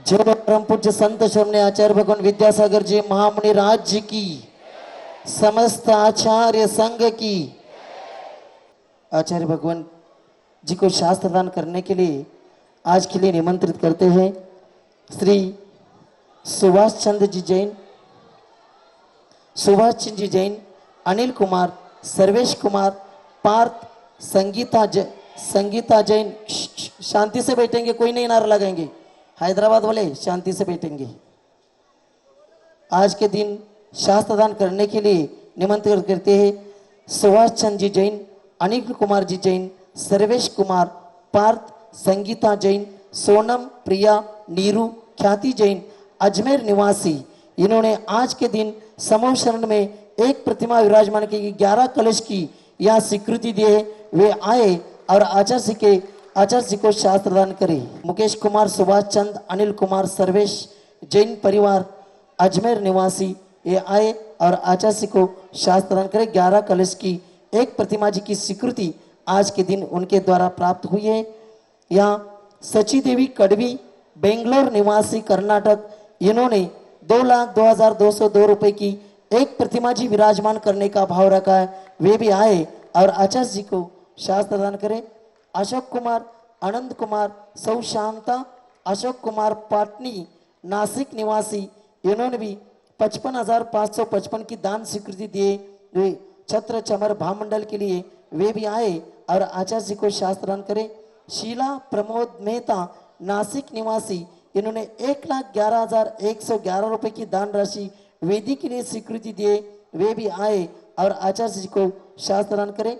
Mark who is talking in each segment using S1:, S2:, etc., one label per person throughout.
S1: जय परम पूज्य संत श्रमणे आचार्य भगवान विद्यासागर जी महामुनि राज जी की, समस्त आचार्य संघ की। आचार्य भगवान जी को शास्त्र दान करने के लिए आज के लिए निमंत्रित करते हैं श्री सुभाष चंद्र जी जैन, सुभाष चंद्र जी जैन, अनिल कुमार, सर्वेश कुमार, पार्थ, संगीता जैन। शांति से बैठेंगे, कोई नहीं नारा लगाएंगे। हैदराबाद वाले शांति से बैठेंगे। आज के दिन शास्त्र दान करने के लिए निमंत्रित करते हैं सुभाष चंद्र जी जैन, अनिल कुमार जी जैन, सर्वेश कुमार, पार्थ, संगीता जैन, सोनम, प्रिया, नीरू, ख्याति जैन, अजमेर निवासी। इन्होंने आज के दिन समूह शरण में एक प्रतिमा विराजमान की 11 कलश की यह स्वीकृति दी है। वे आए और आचार्य जी को शास्त्र दान करे। मुकेश कुमार, सुभाष चंद, अनिल कुमार, सर्वेश जैन परिवार, अजमेर निवासी, ये आए और आचार्य जी को शास्त्र दान करे। 11 कलश की एक प्रतिमा जी की स्वीकृति आज के दिन उनके द्वारा प्राप्त हुई है। यहाँ सची देवी कड़वी, बेंगलोर निवासी, कर्नाटक, इन्होंने 2,02,202 रुपए की एक प्रतिमा जी विराजमान करने का भाव रखा है। वे भी आए और आचार्य जी को शास्त्र दान करें। अशोक कुमार, आनंद कुमार, सौ शांता, अशोक कुमार, पाटनी, नासिक निवासी, इन्होंने भी 55,555 की दान स्वीकृति दिए। वे छत्र चमर भामंडल के लिए वे भी आए और आचार्य जी को शास्त्र दान करें। शीला प्रमोद मेहता, नासिक निवासी, इन्होंने 1,11,111 रुपए की दान राशि वेदी के लिए स्वीकृति दिए। वे भी आए और आचार्य जी को शास्त्र दान करें।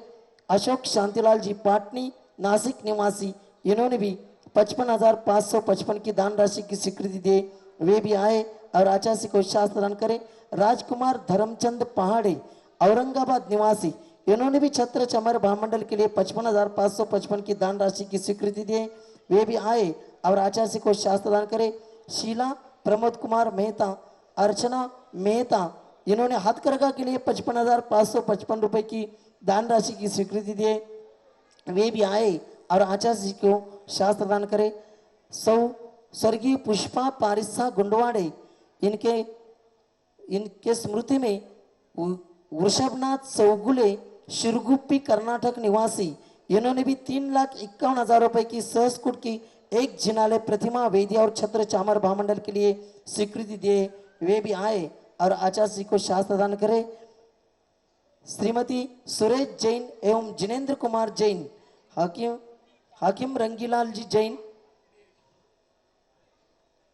S1: अशोक शांतिलाल जी, पाटनी, नासिक निवासी, इन्होंने भी 55,555 की दान राशि की स्वीकृति दिए। वे भी आए और आचार्य जी को शास्त्र दान करें। राजकुमार धर्मचंद पहाड़े, औरंगाबाद निवासी, इन्होंने भी छत्र चमर भामंडल के लिए 55,555 की दान राशि की स्वीकृति दिए। वे भी आए और आचार्य जी को शास्त्र दान करें। शीला प्रमोद कुमार मेहता, अर्चना मेहता, इन्होंने हथकरघा के लिए 55,555 रुपए की दान राशि की स्वीकृति दिए। वे भी आए और आचार्य जी को शास्त्र दान करें। स्वर्गीय पुष्पा पारिसा गुंडवाड़े, इनके स्मृति में वृषभनाथ सौगुले, शिरगुप्पी, कर्नाटक निवासी, इन्होंने भी 3,51,000 रुपए की सहस्कुट की एक जिनालय प्रतिमा वेदी और छत्र चामर भामंडल के लिए स्वीकृति दिए। वे भी आए और आचार्य जी को शास्त्र दान करें। श्रीमती सुरेश जैन एवं जिनेन्द्र कुमार जैन, हाकिम रंगीलाल जी जैन,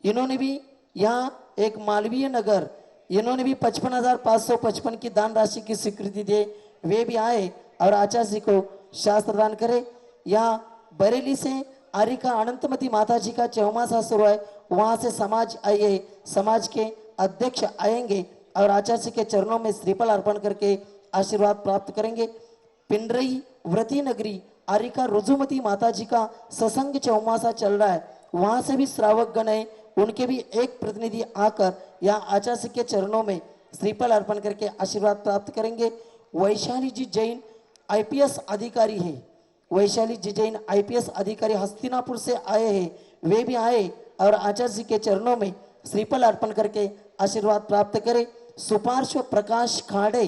S1: इन्होंने भी यहाँ एक मालवीय नगर, इन्होंने भी 55,555 की दान राशि की स्वीकृति दिए। वे भी आए और आचार्य जी को शास्त्र दान करें। यहाँ बरेली से आरिका अनंतमती माता जी का चौमासा शुरू है, वहां से समाज आइए, समाज के अध्यक्ष आएंगे और आचार्य जी के चरणों में श्रीफल अर्पण करके आशीर्वाद प्राप्त करेंगे। पिंडरई व्रती नगरी आरिका रुजुमती माता जी का सत्संग चौमासा चल रहा है, वहां से भी श्रावक गण है, उनके भी एक प्रतिनिधि आकर यहाँ आचार्य के चरणों में श्रीफल अर्पण करके आशीर्वाद प्राप्त करेंगे। वैशाली जी जैन IPS अधिकारी है, वैशाली जी जैन IPS अधिकारी हस्तिनापुर से आए हैं। वे भी आए और आचार्य जी के चरणों में श्रीफल अर्पण करके आशीर्वाद प्राप्त करें। सुपार्श्व प्रकाश खाड़े,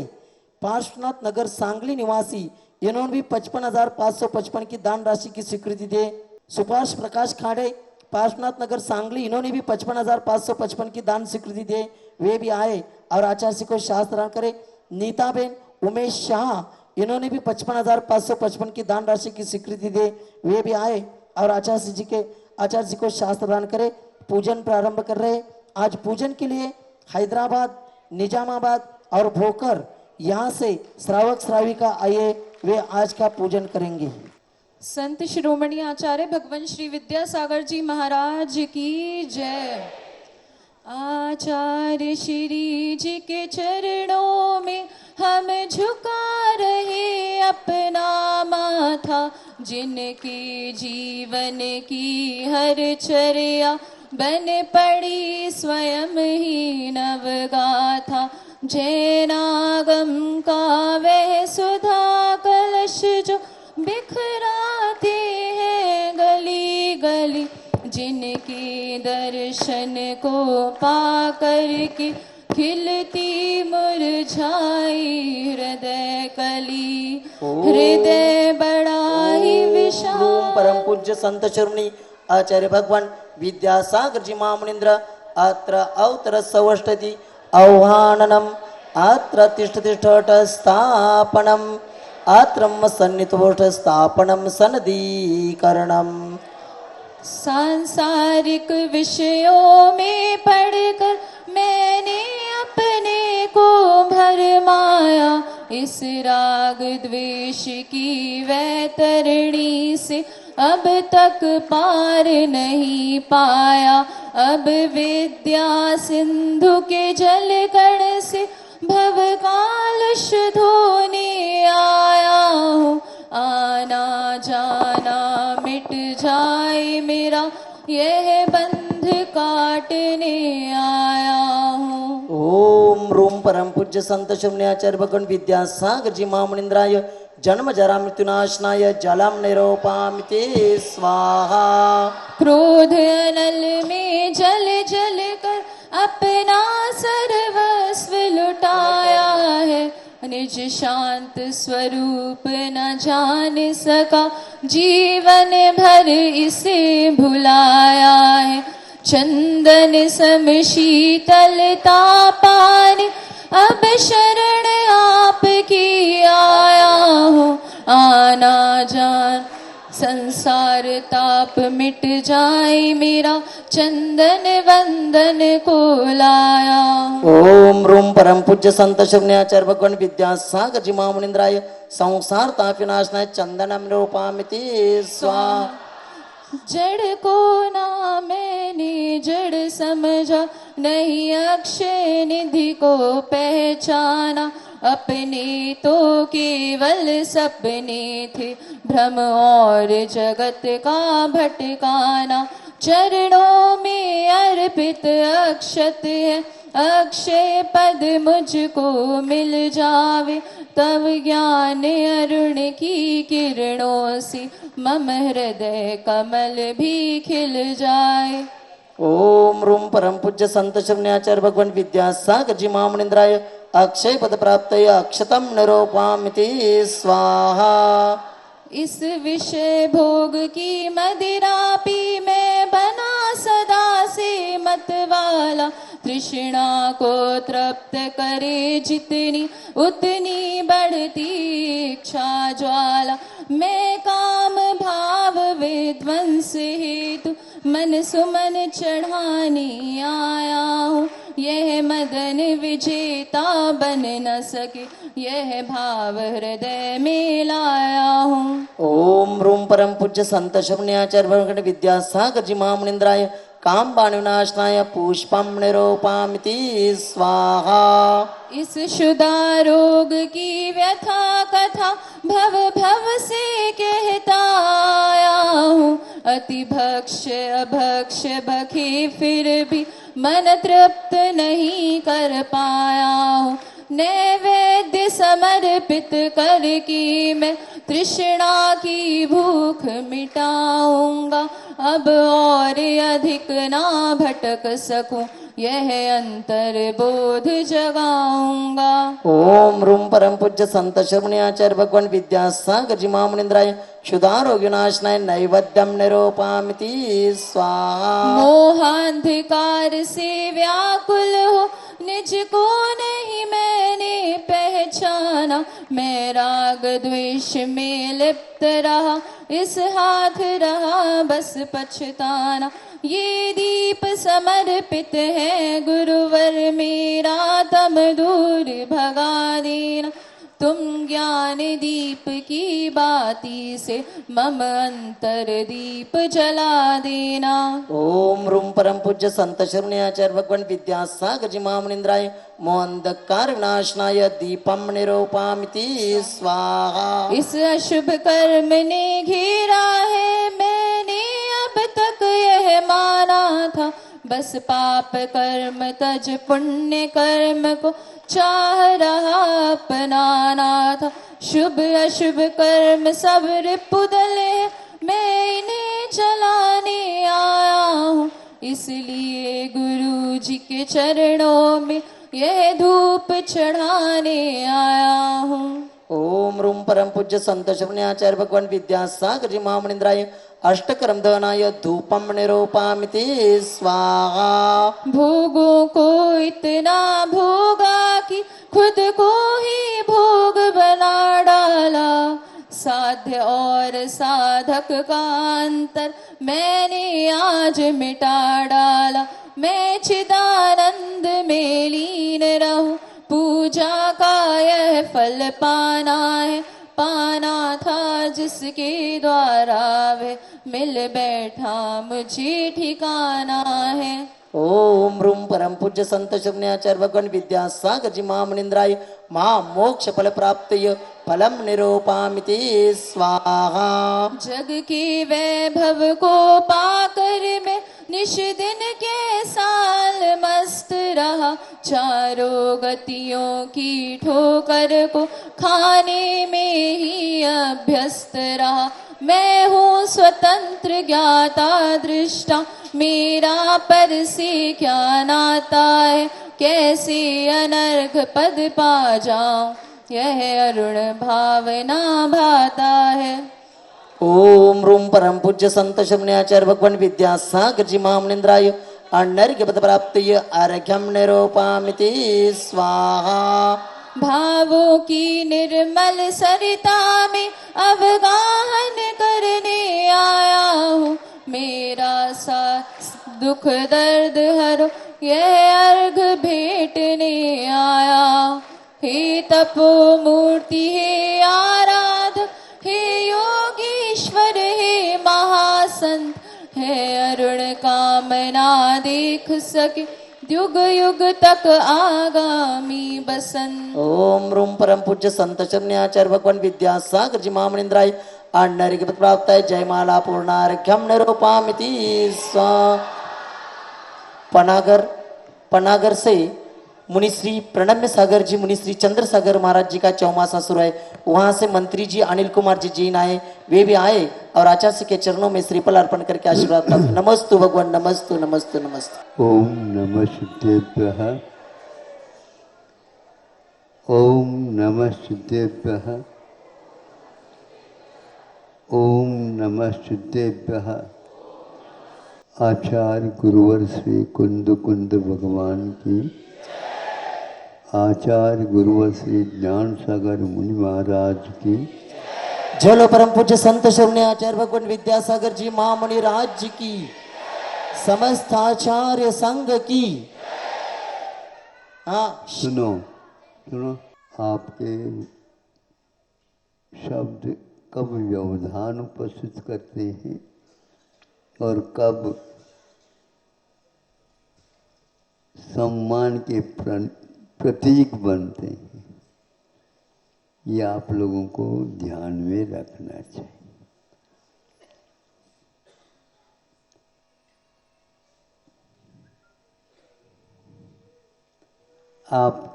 S1: पार्श्वनाथ नगर, सांगली निवासी, इन्होंने भी 55,555 की दान राशि की स्वीकृति दी। सुपार्श्व प्रकाश खाड़े, पार्श्वनाथ नगर, सांगली, इन्होंने भी 55,555 की दान स्वीकृति दी। वे भी आए और आचार्य जी को शास्त्र दान करें। नीताबेन उमेश शाह, इन्होंने भी 55,555 की दान राशि की स्वीकृति दी। वे भी आए और आचार्य जी को शास्त्र दान करें। पूजन प्रारंभ कर रहे। आज पूजन के लिए हैदराबाद, निजामाबाद और भोकर, यहाँ से श्रावक श्राविका आइए, वे आज का पूजन करेंगे।
S2: संत शिरोमणि आचार्य भगवान श्री विद्यासागर जी महाराज की जय। आचार्य श्री जी के चरणों में हम झुका रहे अपना माथा, जिनके जीवन की हर चर्या बन पड़ी स्वयं ही नवगाथा। जैनागम का वह सुधा कलश जो बिखराते हैं गली गली, जिनके दर्शन को पाकर के खिलती मुरझाई हृदय कली, हृदय बड़ा ही विशाल।
S1: परम पूज्य संत शिरोमणी आचार्य भगवान विद्यासागर जी महामुनींद्र अत्र अवतर सवष्टति आह्वाननम अत्र तिष्ठ तिष्ठट स्थापनम अत्र सन्निधोष्ठ स्थापनम सनदीकरणम।
S2: सांसारिक विषयों में पढ़कर मैंने अपने को भरमाया, इस राग द्वेष की वैतरणी से अब तक पार नहीं पाया। अब विद्या सिंधु के जल कण से भव कालश धोने आया हूँ। आना जाना मिट जाए मेरा, यह बंध काटने आया हूँ।
S1: ओम रूम परम पूज्य संत शिरोमणी आचार्य भगवान विद्यासागर जी महामुनींद्राय जन्म जरा मृत्युनाशनाय जलम निरूपामिते स्वाहा।
S2: क्रोध अनल में जल जल कर अपना सर्वस्व लुटाया है, निज शांत स्वरूप न जान सका, जीवन भर इसे भुलाया है। चंदन सम शीतलता पाने अब शरण आपकी आया हूँ। आना जान संसार ताप मिट जाए मेरा, चंदन वंदन को लाया।
S1: ओम रूम परम पूज्य संत शिरोमणी आचार्य भगवान विद्यासागर जी महामुनींद्राय संसार ताप विनाशनाय चंदनम निरूपामिते स्वाहा।
S2: जड़ को ना मैंने जड़ समझा, नहीं अक्षय निधि को पहचाना। अपने तो केवल सपने थे, भ्रम और जगत का भटकाना। चरणों में अर्पित अक्षत है, अक्षय पद मुझको मिल जावे। तब ज्ञान अरुण की किरणों से मम हृदय कमल भी खिल जाए।
S1: ओम रूम परम पूज्य संत शिरोमणी आचार्य भगवान विद्यासागर जी महामुनींद्राय अक्षय पद प्राप्त अक्षतम निरूपामिते स्वाहा।
S2: इस विषय भोग की मदिरा पी मैं बना सदा से मतवाला। तृष्णा को तृप्त करे जितनी उतनी बढ़ती इच्छा ज्वाला। मैं काम भाव विध्वंस हेतु मन सुमन चढ़ाने आया हूँ। यह मदन विजेता बन न सके, यह भाव हृदय में लाया हूँ।
S1: ओम रूम परम पूज्य संत शिरोमणी आचार्य भगवान विद्यासागर जी महामुनींद्राय काम बाण विनाशनाय पुष्पम निरूपामिते स्वाहा।
S2: इस क्षुधा रोग की व्यथा कथा भव भव से कहता आया हूँ। अति भक्ष्य अभक्ष्य भखे फिर भी मन तृप्त नहीं कर पाया हूँ। नैवेद्य समर्पित कर की मैं तृष्णा की भूख मिटाऊंगा। अब और अधिक ना भटक सकूं, यह अंतर बोध जगाऊंगा।
S1: ओम रूम परम पूज्य संत शिरोमणी आचार्य भगवान विद्यासागर जी महामुनींद्राय क्षुधारोग विनाशनाय नैवेद्यम निरूपामिते स्वाहा।
S2: मोहांधकार से व्याकुल हो निज को नहीं मैंने पहचाना। मैं राग द्वेष में लिप्त रहा, इस हाथ रहा बस पछताना। ये दीप समर्पित है गुरुवर मेरा, तम दूर भगा देना। तुम ज्ञान दीप की बाती से मम अंतर दीप जला देना।
S1: ओम रूम परम पूज्य संत शिरोमणी आचार्य भगवान विद्यासागर जी महामुनींद्राय मोहंधकार विनाशनाय दीपम निरूपामिते स्वाहा।
S2: इस अशुभ कर्म ने घेरा है, मैंने अब तक यह माना था। बस पाप कर्म तज पुण्य कर्म को चाह रहा अपनाना था। शुभ अशुभ कर्म सब रिपुदल है, मैं इन्हें जलाने आया इसलिए गुरु जी के चरणों में यह धूप चढ़ाने आया हूँ।
S1: ओम रूम परम पूज्य संत शरण्याचार्य भगवान विद्यासागर जी महामनिंद्राय अष्टकर्म धनाय धूपम निरूपामिति स्वाहा।
S2: भोगों को इतना भोगा कि खुद को ही भोग बना डाला। साध्य और साधक का अंतर मैंने आज मिटा डाला। मैं चिदानंद में लीन रहूं, पूजा का यह फल पाना है। पाना था जिसके द्वारा वे मिल बैठा, मुझे ठिकाना है।
S1: ओम रूम परम पूज्य संत शरण्याचार्य भगवान विद्यासागर जी महामनिंद्राय महा मोक्ष फल प्राप्त फलम निरूपामिति स्वाहा।
S2: जग के वैभव को पाकर मैं निश दिन के साल मस्त रहा। चारों गतियों की ठोकर को खाने में ही अभ्यस्त रहा। मैं हूँ स्वतंत्र ज्ञाता दृष्टा, मेरा पर से क्या नाता है। कैसे अनर्घ पद पा जाऊं, यह अरुण भावना भाता है।
S1: ओम रूम परम पूज्य संत शरण्याचार्य भगवान विद्यासागर जी महामनिंद्राय अनर्घ्य पद प्राप्त अर्घ्यम निरूपामिति स्वाहा।
S2: भावों की निर्मल सरिता में अवगाहन करने आया हूँ। मेरा सा दुख दर्द हरो, यह अर्घ भेंटने आया। हे तपो मूर्ति, हे आराध, हे योगीश्वर, हे महासंत, है अरुण कामना देख सके युग युग तक आगामी बसंत।
S1: ओम रूम परम पूज्य संत शरण्याचार्य भगवान विद्यासागर जी महामनिंद्राय अनर्घ्य पद प्राप्त जयमाला पूर्णार्घ्यम निरूपामिति स्वाहा। पनागर से मुनिश्री प्रणम्य सागर जी, मुनिश्री चंद्र सागर महाराज जी का चौमासा शुरू है। वहां से मंत्री जी अनिल कुमार जी जैन आए, वे भी आए और आचार्य के चरणों में श्रीफल अर्पण करके आशीर्वाद प्राप्त। नमस्तु भगवान, नमस्तु नमस्तु नमस्तु।
S3: ओम नमः सिद्धेभ्यः, ओम नमः सिद्धेभ्यः, ओम नमः सिद्धेभ्यः। आचार्य गुरुवर श्री कुंद कुंद भगवान की, आचार्य गुरुवर श्री ज्ञान सागर मुनि महाराज की,
S1: जय परम पूज्य संत शरण्याचार्य भगवान विद्यासागर जी महामुनि राज जी की, समस्त आचार्य संघ की। हाँ
S3: सुनो सुनो, आपके शब्द कब व्यवधान उपस्थित करते हैं और कब सम्मान के प्रतीक बनते हैं, ये आप लोगों को ध्यान में रखना चाहिए। आप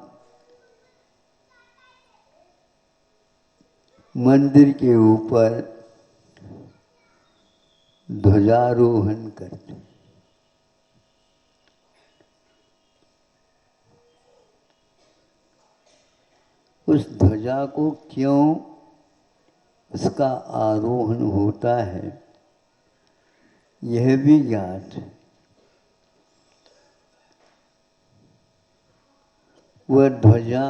S3: मंदिर के ऊपर ध्वजारोहण करते हैं। उस ध्वजा को क्यों उसका आरोहण होता है, यह भी ज्ञात है। वह ध्वजा,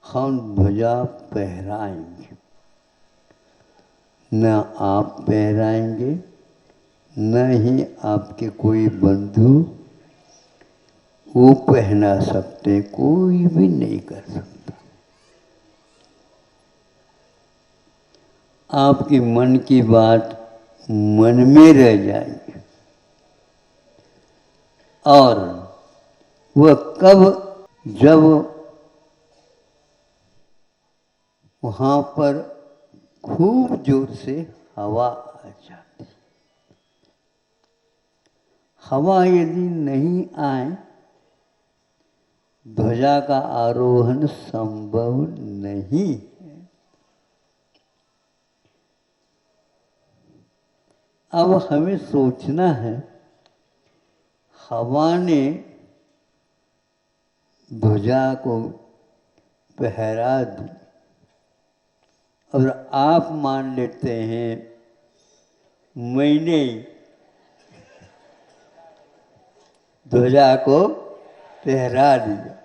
S3: हम ध्वजा पहराएंगे, न आप पहराएंगे, न ही आपके कोई बंधु वो पहना सकते, कोई भी नहीं कर सकता। आपके मन की बात मन में रह जाएगी और वह कब, जब वहाँ पर खूब जोर से हवा आ जाती, हवा यदि नहीं आए, ध्वजा का आरोहण संभव नहीं है। अब हमें सोचना है, हवा ने ध्वजा को पहरा दी और आप मान लेते हैं मैंने ध्वजा को पहरा दिया।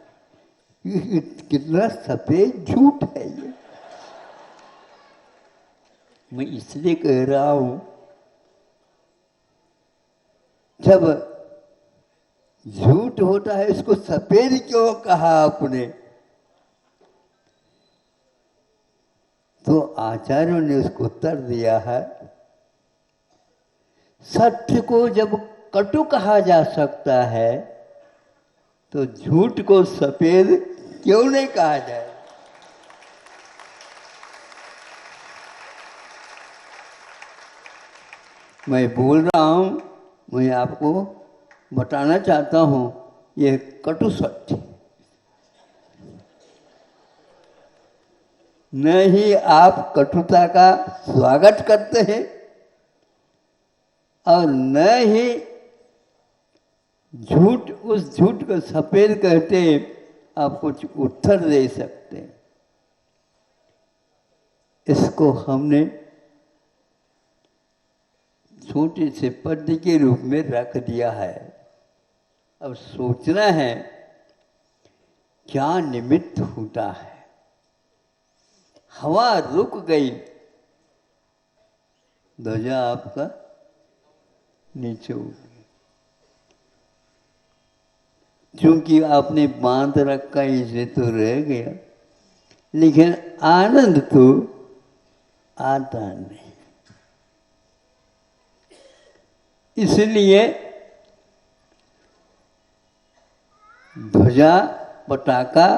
S3: ये कितना सफेद झूठ है ये। मैं इसलिए कह रहा हूं, जब झूठ होता है इसको सफेद क्यों कहा आपने? तो आचार्यों ने उसको उत्तर दिया है, सत्य को जब कटु कहा जा सकता है तो झूठ को सफेद क्यों नहीं कहा जाए? मैं बोल रहा हूं, मैं आपको बताना चाहता हूं, यह कटु सत्य न ही आप कटुता का स्वागत करते हैं और न ही झूठ, उस झूठ को सफेद कहते आप कुछ उत्तर दे सकते हैं। इसको हमने छोटे से पद के रूप में रख दिया है। अब सोचना है क्या निमित्त होता है। हवा रुक गई, ध्वजा आपका नीचे हो गई, क्योंकि आपने बांध रखा इसे तो रह गया, लेकिन आनंद तो आता नहीं। इसलिए ध्वजा पटाखा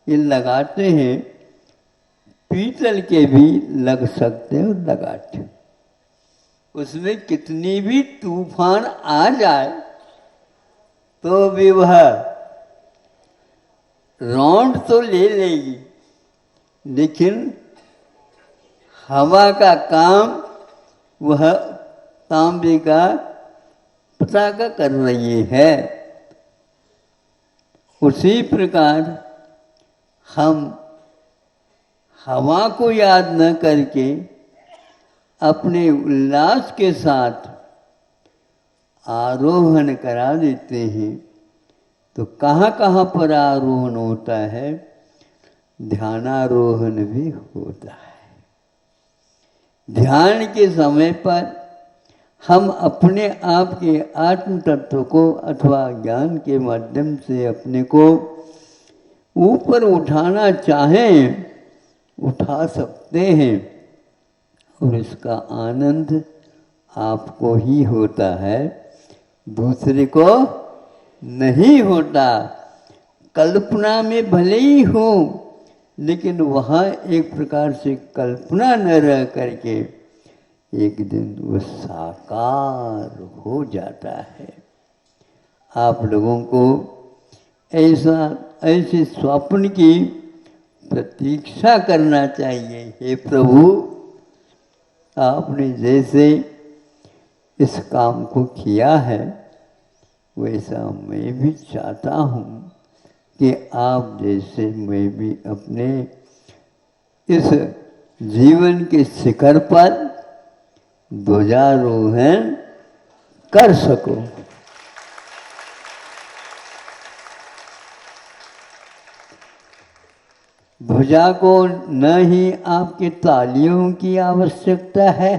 S3: ये लगाते हैं, पीतल के भी लग सकते हैं और लगाते, उसमें कितनी भी तूफान आ जाए तो भी वह राउंड तो ले लेगी, लेकिन हवा का काम वह तांबे का पटाखा कर रही है। उसी प्रकार हम हवा को याद न करके अपने उल्लास के साथ आरोहण करा देते हैं, तो कहाँ कहाँ पर आरोहण होता है? ध्यानारोहण भी होता है। ध्यान के समय पर हम अपने आप के आत्म तत्व को अथवा ज्ञान के माध्यम से अपने को ऊपर उठाना चाहें, उठा सकते हैं, और इसका आनंद आपको ही होता है, दूसरे को नहीं होता। कल्पना में भले ही हो, लेकिन वहाँ एक प्रकार से कल्पना न रह करके एक दिन वो साकार हो जाता है। आप लोगों को ऐसे स्वप्न की प्रतीक्षा करना चाहिए। हे प्रभु, आपने जैसे इस काम को किया है, वैसा मैं भी चाहता हूँ कि आप जैसे मैं भी अपने इस जीवन के शिखर पर ध्वजारोहण कर सको। ध्वजा को न ही आपके तालियों की आवश्यकता है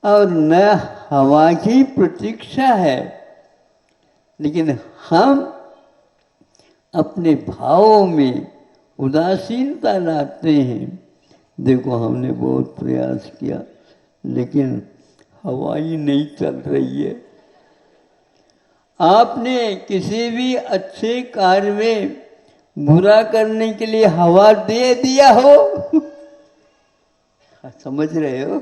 S3: और न हवा की प्रतीक्षा है, लेकिन हम अपने भावों में उदासीनता लाते हैं। देखो, हमने बहुत प्रयास किया, लेकिन हवा ही नहीं चल रही है। आपने किसी भी अच्छे कार्य में बुरा करने के लिए हवा दे दिया हो समझ रहे हो?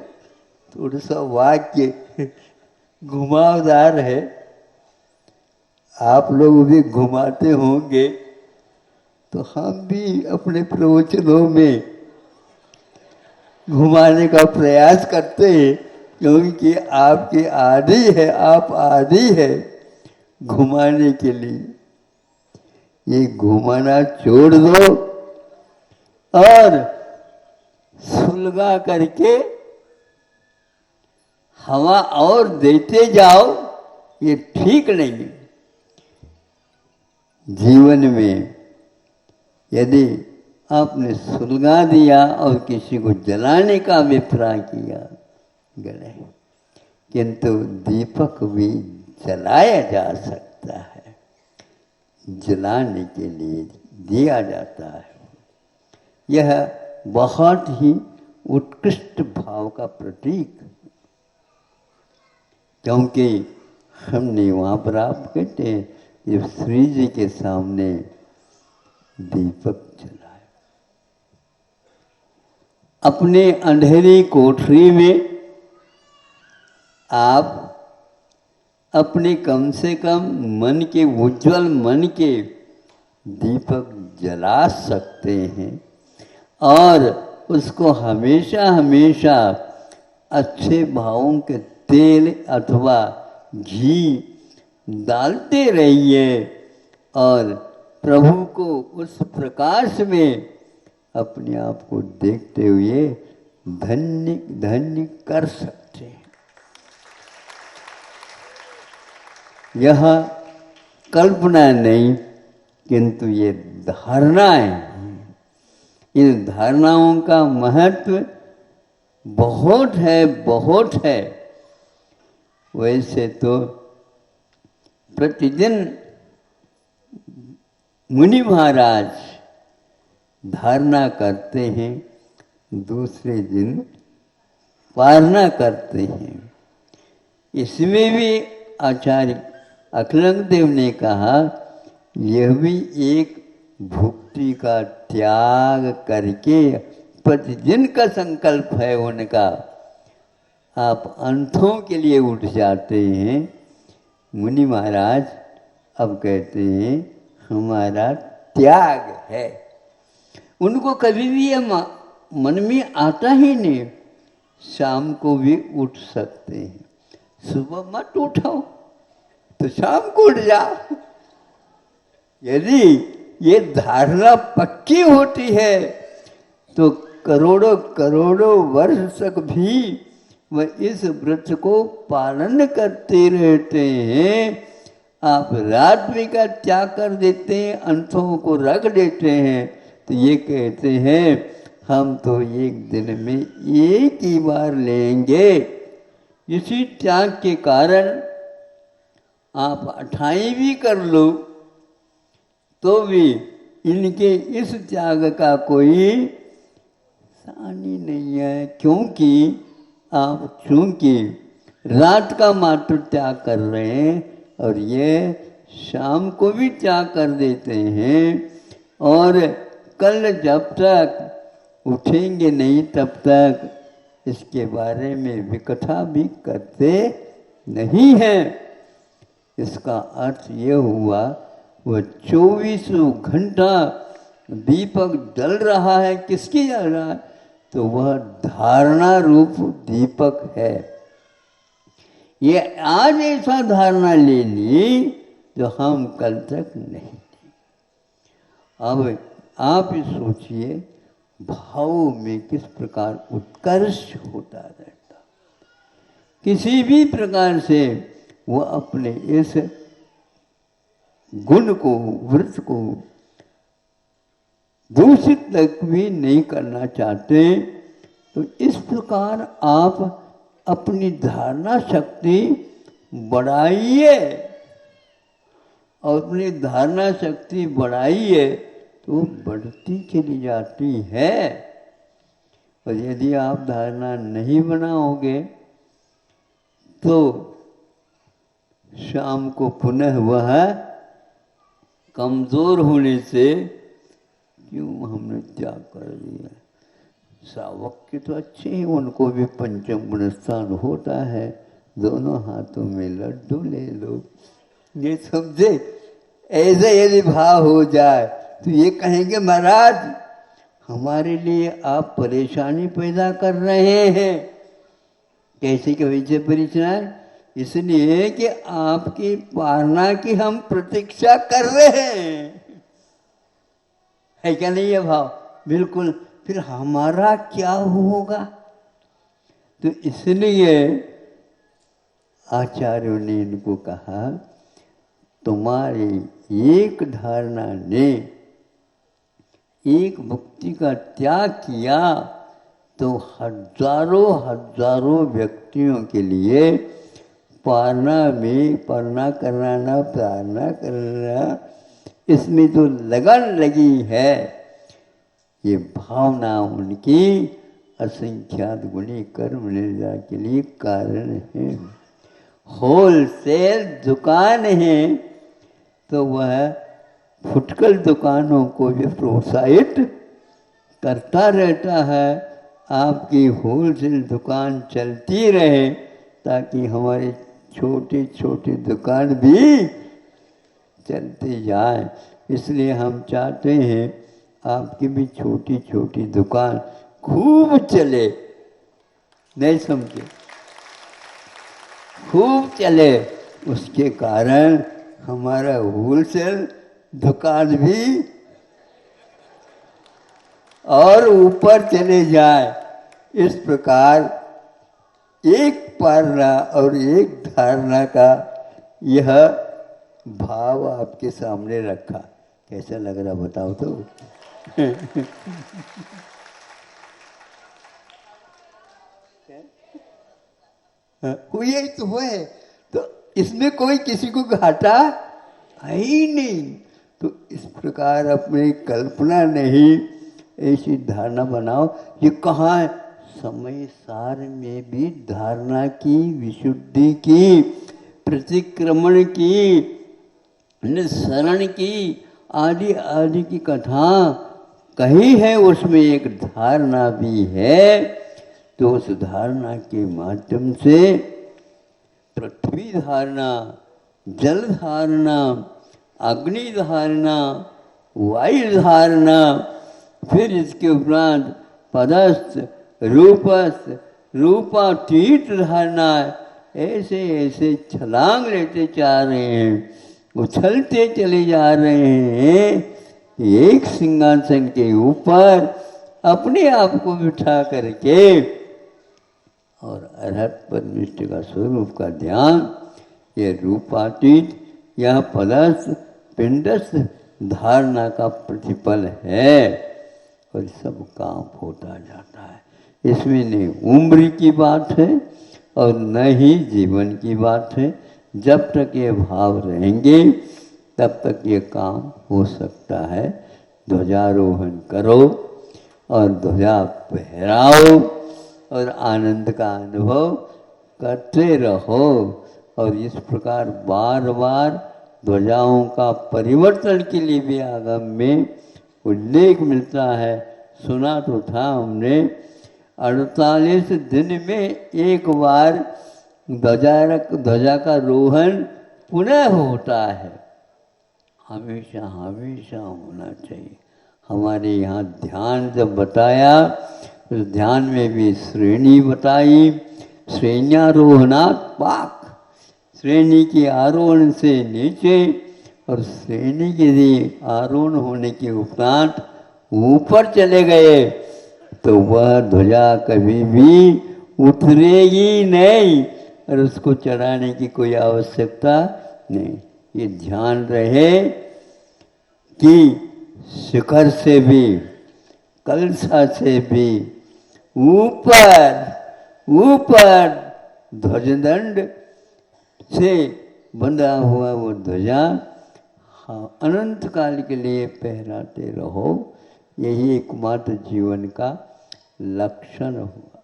S3: थोड़ा सा वाक्य घुमावदार है, आप लोग भी घुमाते होंगे, तो हम भी अपने प्रवचनों में घुमाने का प्रयास करते हैं, क्योंकि आपके आदि है, आप आदि है घुमाने के लिए। ये घुमाना छोड़ दो और सुलगा करके हवा और देते जाओ, ये ठीक नहीं है। जीवन में यदि आपने सुलगा दिया और किसी को जलाने का अभिप्राय किया, गले, किंतु दीपक भी जलाया जा सकता है, जलाने के लिए दिया जाता है। यह बहुत ही उत्कृष्ट भाव का प्रतीक, क्योंकि हमने वहाँ पर आप कहते हैं जब श्री जी के सामने दीपक जलाए, अपने अंधेरी कोठरी में आप अपने कम से कम मन के, उज्जवल मन के दीपक जला सकते हैं और उसको हमेशा हमेशा अच्छे भावों के तेल अथवा घी डालते रहिए और प्रभु को उस प्रकाश में अपने आप को देखते हुए धन्य धन्य कर सकते हैं। यह कल्पना नहीं, किंतु ये धारणाएं हैं। इन धारणाओं का महत्व बहुत है, बहुत है। वैसे तो प्रतिदिन मुनि महाराज धारणा करते हैं, दूसरे दिन पालना करते हैं। इसमें भी आचार्य अखिलंग देव ने कहा, यह भी एक भुक्ति का त्याग करके प्रतिदिन का संकल्प है उनका। आप अंतों के लिए उठ जाते हैं। मुनि महाराज अब कहते हैं हमारा त्याग है। उनको कभी भी यह मन में आता ही नहीं, शाम को भी उठ सकते हैं। सुबह मत उठाओ तो शाम को उठ जाओ। यदि ये धारणा पक्की होती है तो करोड़ों करोड़ों वर्ष तक भी वह इस व्रत को पालन करते रहते हैं। आप रात में का त्याग कर देते हैं, अंतों को रख देते हैं, तो ये कहते हैं हम तो एक दिन में एक ही बार लेंगे। इसी त्याग के कारण आप 28 भी कर लो तो भी इनके इस त्याग का कोई सानी नहीं है, क्योंकि आप चूंकि रात का मात्र त्याग कर रहे हैं और ये शाम को भी त्याग कर देते हैं, और कल जब तक उठेंगे नहीं तब तक इसके बारे में विकथा भी करते नहीं हैं। इसका अर्थ ये हुआ वह 24 घंटा दीपक जल रहा है। किसकी जल रहा है? तो वह धारणा रूप दीपक है। ये आज ऐसा धारणा ले ली जो हम कल तक नहीं थे। अब आप ही सोचिए भाव में किस प्रकार उत्कर्ष होता रहता। किसी भी प्रकार से वो अपने इस गुण को, व्रत को दूषित तक भी नहीं करना चाहते। तो इस प्रकार आप अपनी धारणा शक्ति बढ़ाइए, और अपनी धारणा शक्ति बढ़ाइए तो बढ़ती चली जाती है। और यदि आप धारणा नहीं बनाओगे तो शाम को पुनः वह कमज़ोर होने से क्यों हमने त्याग कर दिया। श्रावक के तो अच्छे हैं, उनको भी पंचम गुण स्थान होता है, दोनों हाथों में लड्डू ले लो। ये समझे, ऐसे यदि भाव हो जाए तो ये कहेंगे महाराज हमारे लिए आप परेशानी पैदा कर रहे हैं। कैसे के वैसे परेशान? इसलिए कि आपकी पालना की हम प्रतीक्षा कर रहे हैं। है क्या नहीं ये भाव? बिल्कुल। फिर हमारा क्या होगा? तो इसलिए आचार्यों ने इनको कहा, तुम्हारी एक धारणा ने एक मुक्ति का त्याग किया तो हजारों हजारों व्यक्तियों के लिए पालना करना इसमें जो लगन लगी है, ये भावना उनकी असंख्यात गुणी कर्म निर्जा के लिए कारण है। होलसेल दुकान है तो वह फुटकर दुकानों को भी प्रोत्साहित करता रहता है। आपकी होलसेल दुकान चलती रहे ताकि हमारी छोटी छोटी दुकान भी चलती जाए। इसलिए हम चाहते हैं आपकी भी छोटी छोटी दुकान खूब चले। नहीं समझे? खूब चले। उसके कारण हमारा होलसेल दुकान भी और ऊपर चले जाए। इस प्रकार एक पालना और एक धारणा का यह भाव आपके सामने रखा। कैसा लग रहा बताओ तो? हुई तो है, तो इसमें कोई किसी को घाटा है ही नहीं। तो इस प्रकार अपनी कल्पना नहीं, ऐसी धारणा बनाओ। ये कहाँ है? समय सार में भी धारणा की, विशुद्धि की, प्रतिक्रमण की, निस्सरण की, आदि आदि की कथा कही है। उसमें एक धारणा भी है। तो उस धारणा के माध्यम से पृथ्वी धारणा, जल धारणा, अग्नि धारणा, वायु धारणा, फिर इसके उपरांत पदस्थ, रूपस्थ, रूपातीत धारणा, ऐसे ऐसे छलांग लेते जा रहे हैं, उछलते चले जा रहे हैं। एक सिंहासन के ऊपर अपने आप को बिठा करके और अरहत परमेष्ठ का स्वरूप का ध्यान, ये रूपातीत यह पदस्थ पिंडस्थ धारणा का प्रतिफल है। और सब काम होता जाता है। इसमें न उम्र की बात है और न ही जीवन की बात है। जब तक ये भाव रहेंगे तब तक ये काम हो सकता है। ध्वजारोहण करो और ध्वजा फहराओ और आनंद का अनुभव करते रहो। और इस प्रकार बार बार ध्वजाओं का परिवर्तन के लिए भी आगम में उल्लेख मिलता है। सुना तो था हमने, 48 दिन में एक बार ध्वजा का रोहन पुनः होता है। हमेशा हमेशा होना चाहिए। हमारे यहाँ ध्यान जब बताया तो ध्यान में भी श्रेणी बताई। श्रेण्यारोहणात् पाक, श्रेणी के आरोहण से नीचे और श्रेणी के लिए आरोहण होने के उपरांत ऊपर चले गए तो वह ध्वजा कभी भी उतरेगी नहीं और उसको चढ़ाने की कोई आवश्यकता नहीं। ये ध्यान रहे कि शिखर से भी, कलशा से भी ऊपर ऊपर ध्वजदंड से बंधा हुआ वो ध्वजा अनंत काल के लिए फहराते रहो। यही एकमात्र जीवन का लक्षण हुआ।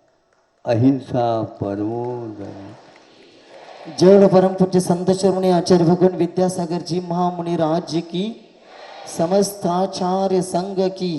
S3: अहिंसा परमो धर्म।
S1: जय परम पूज्य संत शिरोमणि आचार्य भगवान विद्यासागर जी महामुनि राज्य की, समस्त आचार्य संघ की।